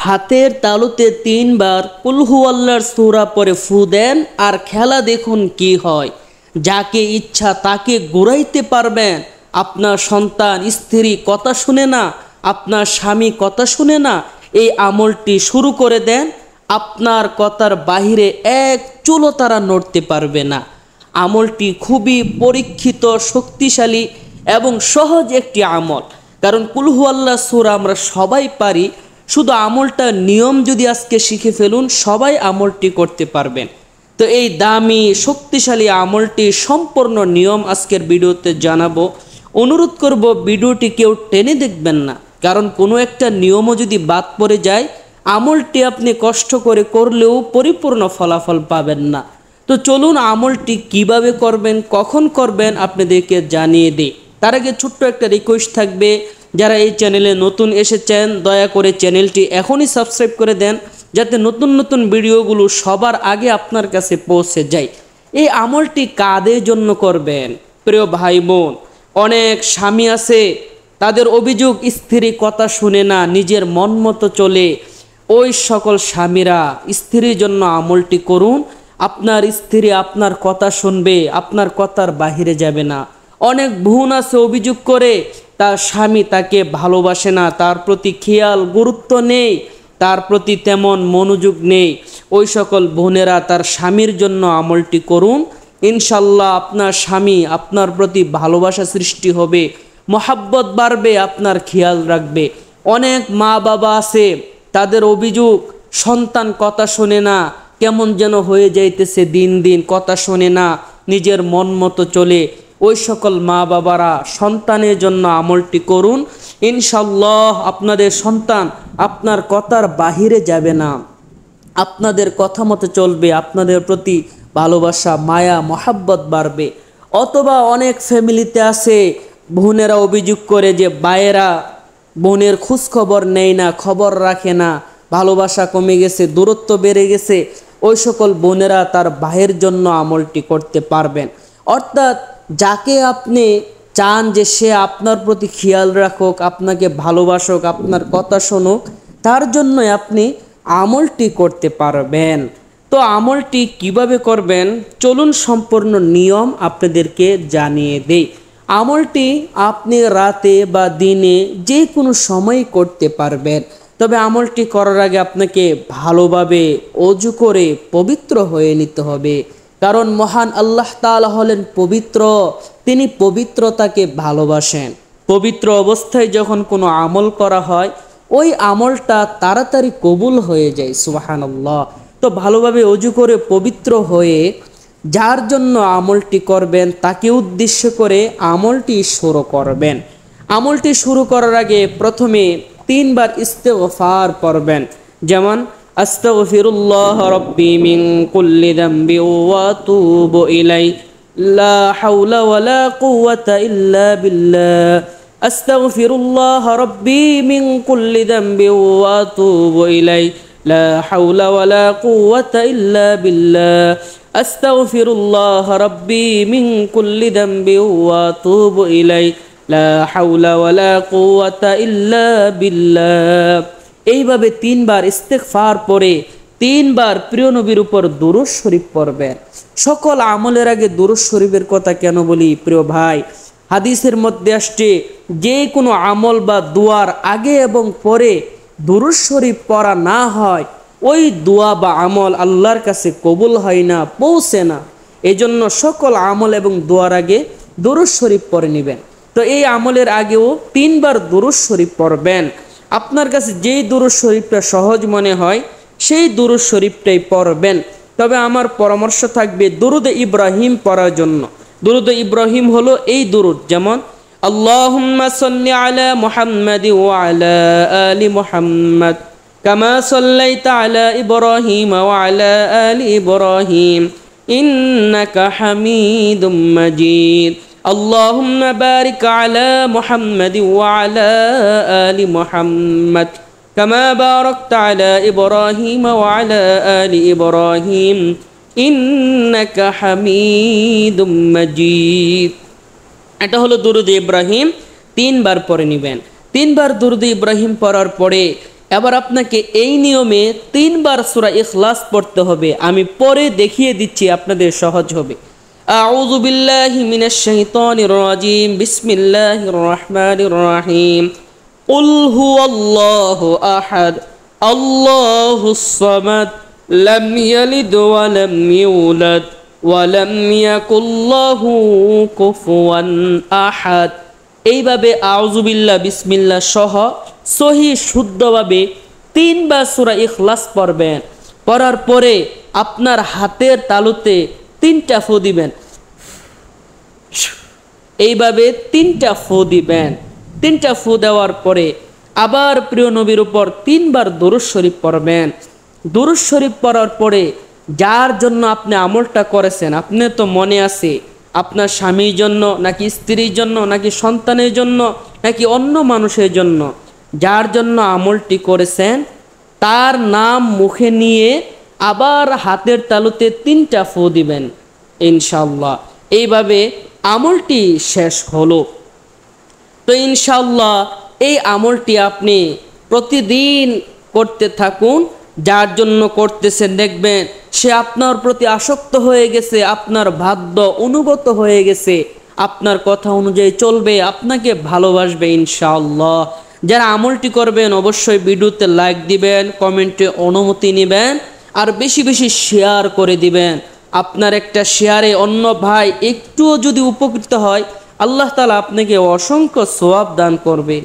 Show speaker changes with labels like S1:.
S1: হাতের তালুতে 3 বার কুল হুয়াল্লাহর সূরা পড়ে ফু দেন আর খেলা দেখুন কি হয়। যাকে ইচ্ছা তাকে ঘুরাইতে পারবেন। আপনার সন্তান স্ত্রী কথা শুনে না, আপনার স্বামী কথা শুনে না, এই আমলটি শুরু করে দেন, আপনার কথার বাহিরে এক চুলও তারা নড়তে পারবে না। আমলটি খুবই পরীক্ষিত, শক্তিশালী এবং সহজ একটি আমল। কারণ কুল হুয়াল্লাহ সূরা আমরা সবাই পারি, শুধু আমলটা নিয়ম যদি আজকে শিখে ফেলুন সবাই আমলটি করতে পারবেন। তো এই দামি শক্তিশালী আমলটি সম্পূর্ণ নিয়ম আজকের ভিডিওতে জানাবো। অনুরোধ করব ভিডিওটি কেউ টেনে দেখবেন না, কারণ কোনো একটা নিয়মও যদি বাদ পড়ে যায় আমলটি আপনি কষ্ট করে করলেও পরিপূর্ণ ফলাফল পাবেন না। তো চলুন আমলটি কিভাবে করবেন, কখন করবেন আপনাদেরকে জানিয়ে দিই। তার আগে ছোট্ট একটা রিকোয়েস্ট থাকবে, যারা এই চ্যানেলে নতুন এসেছেন দয়া করে চ্যানেলটি এখনই সাবস্ক্রাইব করে দেন, যাতে নতুন নতুন ভিডিওগুলো সবার আগে আপনার কাছে পৌঁছে যায়। এই আমলটি কাদের জন্য করবেন? প্রিয় ভাই বোন, অনেক স্বামী আছে তাদের অভিযোগ স্ত্রী কথা শুনে না, নিজের মন মতো চলে। ওই সকল স্বামীরা স্ত্রীর জন্য আমলটি করুন। আপনার স্ত্রী আপনার কথা শুনবে, আপনার কথার বাহিরে যাবে না। অনেক বোন আছে অভিযোগ করে তার স্বামী তাকে ভালোবাসে না, তার প্রতি খেয়াল গুরুত্ব নেই, তার প্রতি তেমন মনোযোগ নেই। ওই সকল বোনেরা তার স্বামীর জন্য আমলটি করুন। ইনশাল্লাহ আপনার স্বামী আপনার প্রতি ভালোবাসা সৃষ্টি হবে, মহাব্বত বাড়বে, আপনার খেয়াল রাখবে। অনেক মা বাবা আছে তাদের অভিযোগ সন্তান কথা শোনে না, কেমন যেন হয়ে যাইতেছে, দিন দিন কথা শোনে না, নিজের মন মতো চলে। ওই সকল মা বাবারা সন্তানের জন্য আমলটি করুন। ইনশাল্লাহ আপনাদের সন্তান আপনার কথার বাহিরে যাবে না, আপনাদের কথা মতো চলবে, আপনাদের প্রতি ভালোবাসা মায়া মহাব্বত বাড়বে। অথবা অনেক ফ্যামিলিতে আছে বোনেরা অভিযোগ করে যে ভাইয়েরা বোনের খোঁজ খবর নেয় না, খবর রাখে না, ভালোবাসা কমে গেছে, দূরত্ব বেড়ে গেছে। ওই সকল বোনেরা তার ভাইয়ের জন্য আমলটি করতে পারবেন। অর্থাৎ যাকে আপনি চান যে সে আপনার প্রতি খেয়াল রাখুক, আপনাকে ভালোবাসুক, আপনার কথা শুনুক, তার জন্য আপনি আমলটি করতে পারবেন। তো আমলটি কিভাবে করবেন চলুন সম্পূর্ণ নিয়ম আপনাদেরকে জানিয়ে দেই। আমলটি আপনি রাতে বা দিনে যে কোনো সময় করতে পারবেন, তবে আমলটি করার আগে আপনাকে ভালোভাবে অজু করে পবিত্র হয়ে নিতে হবে। কারণ মহান আল্লাহ তাআলা হলেন পবিত্র, তিনি পবিত্রতাকে ভালোবাসেন। পবিত্র অবস্থায় যখন কোনো আমল করা হয় ওই আমলটা তাড়াতাড়ি কবুল হয়ে যায়। সুবহানাল্লাহ। তো ভালোভাবে অজু করে পবিত্র হয়ে যার জন্য আমলটি করবেন তাকে উদ্দেশ্য করে আমলটি শুরু করবেন। আমলটি শুরু করার আগে প্রথমে 3 বার ইস্তেগফার পড়বেন, যেমন আস্তাগফিরুল্লাহ রাব্বি মিন কুল্লি যামবি ওয়া আতুবু ইলাই, লা হাওলা ওয়ালা কুওয়াতা ইল্লা বিল্লাহ। আস্তাগফিরুল্লাহ রাব্বি মিন কুল্লি যামবি ওয়া আতুবু ইলাই, লা হাওলা ওয়ালা কুওয়াতা ইল্লা বিল্লাহ। আস্তাগফিরুল্লাহ রাব্বি মিন কুল্লি যামবি ওয়া আতুবু ইলাই, লা হাওলা ওয়ালা কুওয়াতা ইল্লা বিল্লাহ। এইভাবে 3 বার ইস্তেগফার পড়ে 3 বার প্রিয় নবীর উপর দুরূদ শরীফ পড়বেন। সকল আমলের আগে দুরূদ শরীফের কথা কেন বলি প্রিয় ভাই? হাদিসের মধ্যে আসছে যে কোনো আমল বা দোয়ার আগে এবং পরে দুরূদ শরীফ পড়া না হয় ওই দোয়া বা আমল আল্লাহর কাছে কবুল হয় না, পৌঁছে না। এজন্য সকল আমল এবং দোয়ার আগে দুরূদ শরীফ পড়ে নেবেন। তো এই আমলের আগেও 3 বার দুরূদ শরীফ পড়বেন। আপনার কাছে যেই দুরূদ শরীফটা সহজ মনে হয় সেই দুরূদ শরীফটাই পড়বেন। তবে আমার পরামর্শ থাকবে দুরুদ ইব্রাহিম পড়ার জন্য। দুরুদ ইব্রাহিম হলো এই দুরুদ, যেমন আল্লাহুম্মা সাল্লি আলা মুহাম্মাদি ওয়া আলা আলি মুহাম্মাদ কামা সাল্লাইতা আলা ইব্রাহিম ওয়া আলা আলি ইব্রাহিম ইন্নাকা হামিদুম মাজিদ। আল্লাহুম্মা বারিক আলা মুহাম্মাদি ওয়া আলা আলি মুহাম্মাদ কামা বারাকতা আলা ইব্রাহিম ওয়া আলা আলি ইব্রাহিম ইন্নাকা হামিদুম মাজিদ। এটা হলো দুরুদ ইব্রাহিম। 3 বার পড়ে নেবেন। 3 বার দুরুদ ইব্রাহিম পড়ার পরে এবার আপনাকে এই নিয়মে 3 বার সূরা ইখলাস পড়তে হবে। আমি পরে দেখিয়ে দিচ্ছি, আপনাদের সহজ হবে। আউযু বিল্লাহি মিনাশ শাইতানির রাজিম, বিসমিল্লাহির রহমানির রহিম। কুল হুয়াল্লাহু আহাদ, আল্লাহুস সামাদ, লাম ইয়ালিদ ওয়া লাম ইউলাদ ওয়া লাম ইয়াকুল লাহু কুফুয়ান আহাদ। এইভাবে আউযু বিল্লাহ বিসমিল্লাহ সহ সহি শুদ্ধভাবে 3 বার সূরা ইখলাস পড়বেন। পড়ার পরে আপনার হাতের তালুতে 3টা ফু দিবেন। এইভাবে 3টা ফু দিবেন। 3টা ফু দেওয়ার পরে আবার প্রিয় নবীর উপর 3 বার দরুদ শরীফ পড়বেন। দরুদ শরীফ পড়ার পরে যার জন্য আপনি আমলটা করেছেন, আপনি তো মনে আছে আপনার স্বামীর জন্য নাকি স্ত্রীর জন্য নাকি সন্তানের জন্য নাকি অন্য মানুষের জন্য, যার জন্য আমলটি করেছেন তার নাম মুখে নিয়ে আবার হাতের তালুতে 3টা ফু দিবেন ইনশাআল্লাহ। এইভাবে আমলটি শেষ হলো। তো ইনশাআল্লাহ এই আমলটি আপনি প্রতিদিন করতে থাকুন। যার জন্য করতেছেন দেখবেন সে আপনার প্রতি আসক্ত হয়ে গেছে, আপনার বাধ্য অনুগত হয়ে গেছে, আপনার কথা অনুযায়ী চলবে, আপনাকে ভালোবাসবে ইনশাআল্লাহ। যারা আমলটি করবেন অবশ্যই ভিডিওতে লাইক দিবেন, কমেন্টে অনুমতি নেবেন, আর বেশি বেশি শেয়ার করে দিবেন। আপনার একটা শেয়ারে অন্য ভাই একটুও যদি উপকৃত হয়, আল্লাহ তাআলা আপনাকে অসংখ্য সওয়াব দান করবে।